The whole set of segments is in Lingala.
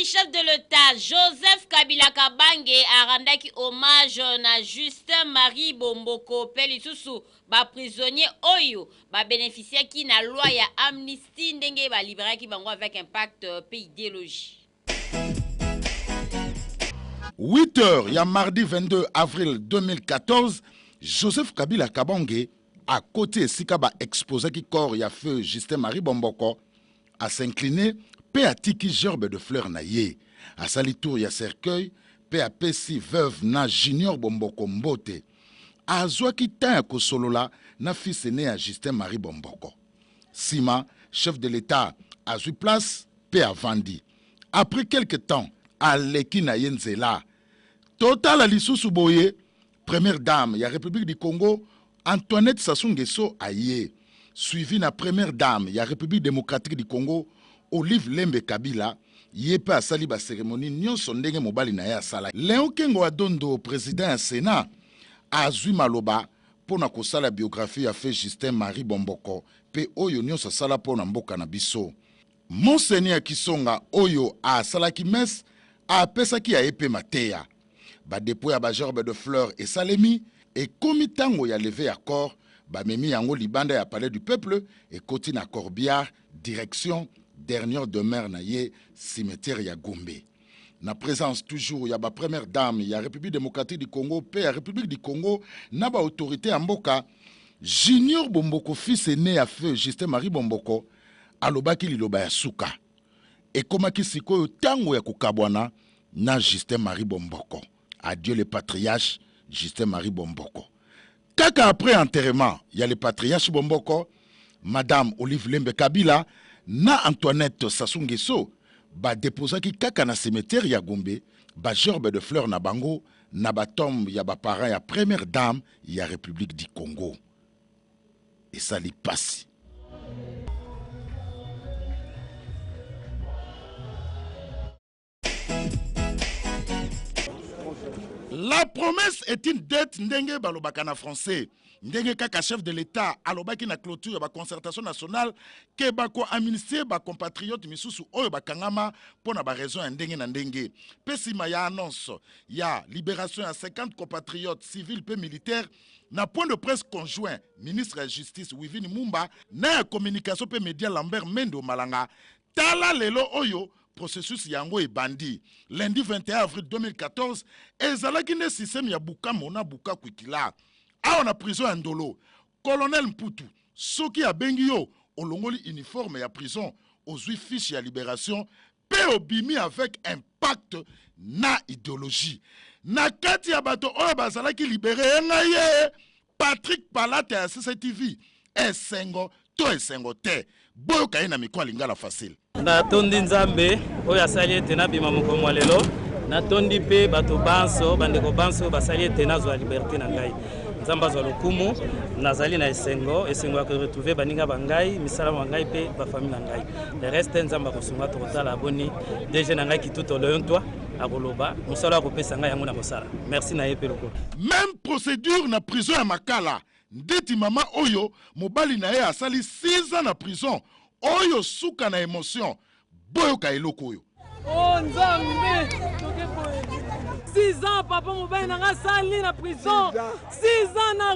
chef de l'État Joseph Kabila Kabange arandaki hommage na Justin Marie Bomboko pe lisusu ba prisonnier oyo ba bénéficier qui na loi ya amnistie ndenge ba liberaki bango avec impact pe idéologie. 8h, il y a mardi 22 avril 2014, Joseph Kabila Kabange, à côté Sikaba exposé qui corps y a feu Justin Marie Bomboko, à s'incliner, pe à tiki gerbe de fleurs naïe, à salitour y a cercueil, pe à pesi veuve na junior Bomboko Mbote, à Zouaki Tan Kosolola, na fils né à Justin Marie Bomboko. Sima, chef de l'État, à Zui place, pe à Vandi. Après quelques temps, à Lekina Yenzela, Total à l'Issou Boye, première dame, la République du Congo, Antoinette Sassou Nguesso aye. Suivi la première dame, la République démocratique du Congo, Olive Lembe Kabila, yepe a sali ba cérémonie nyon sondenge mobali na ya sala. Léon Kengo Adondo, président du Sénat, a zui maloba pour na kosala biographie a fait Justin Marie Bomboko, pe oyo nyon sa sala pour na mboka na biso. Monseigneur Kisonga oyo a salaki mes a pesaki a epé mateya. Ba dépôt ya ba gerbe de fleurs et salemi et komitango ya levé à corps ba memi yango libanda ya palais du peuple et koti na Corbière direction dernière demeure na ye cimetière ya Gombe. Na présence toujours ya ba première dame ya République démocratique du Congo pe ya République du Congo na ba autorité ya mboka Junior Bomboko fils né à feu Justin Marie Bomboko alobaki liloba ya suka et komaki sikoyo tango ya kukabwana na Justin Marie Bomboko. Adieu le patriarche Justin Marie Bomboko. Kaka après enterrement, il y a le patriarche Bomboko, Madame Olive Lembe Kabila, na Antoinette Sassou Nguesso, ba déposa ki kaka na cimetière ya Gombe, ba gerbe de fleurs na bango, na ba tombe ya ba parents ya première dame ya République du Congo. Et ça li passe. La promesse est une dette ndenge balobakana français. Ndenge kaka chef de l'État alobaki na clôture ba concertation nationale ke bako amnistie ba compatriotes misusu oyo bakangama pona ba raison ya ndenge na ndenge. Pesima ya annonce ya libération ya 50 compatriotes civils pe militaires na point de presse conjoint ministre de la Justice Wivini Mumba na communication pe média Lambert Mendo Malanga tala lelo oyo processus yango et bandi. Lundi 21 avril 2014, ezalaki ne système ya buka mona buka kwikila. A on a prison Ndolo. Colonel Mputu, soki a bengi yo, olongoli uniforme ya prison, ozui fiche ya libération, pe obimi avec impact na idéologie. Na kati ya bato oyo bazalaki libéré ngaye, Patrick Palate ya CCTV, esengo, to esengo te. Boyo kaye na mikwa lingala facile. Na tondi nzambe oyo asali ete nabima mokolo lelo na tondi pe bato banso bandeko banso basali ete nazwa liberté na ngai nzamba azwa lokumu nazali na esengo ya retrouver baninga bangai misala bangai pe bafamille na ngai le reste nzamba kosunga tokotala aboni DG na ngai kituto loyon toi akoloba mosala akopesa ngai yango na kosala merci na ye pe lokolo. Même procédure na prison ya Makala ndeti mama oyo mobali na ye asali 6 ans na prison oyo suka na émotion boyoka eloko oyo. Oh nzambe 6 ans papa mobali na sali na prison 6 ans na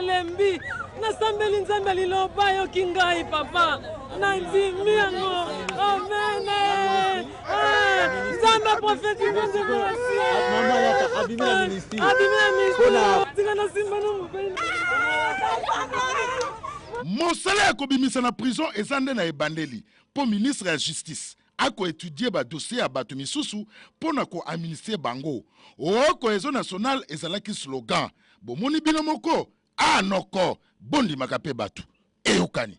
lembi na sambeli nzambe liloba yo kingai papa na nzimi yango amen nzambe prophète de Dieu abimina ministre tika na simba no mobali mosala ya kobimisa na prison ezande na ebandeli po ministre ya justice ako étudier ba dossier ya bato misusu pona ko administrer bango o cohésion nationale ezalaki slogan bomoni bino moko anoko bondi makape bato eyokani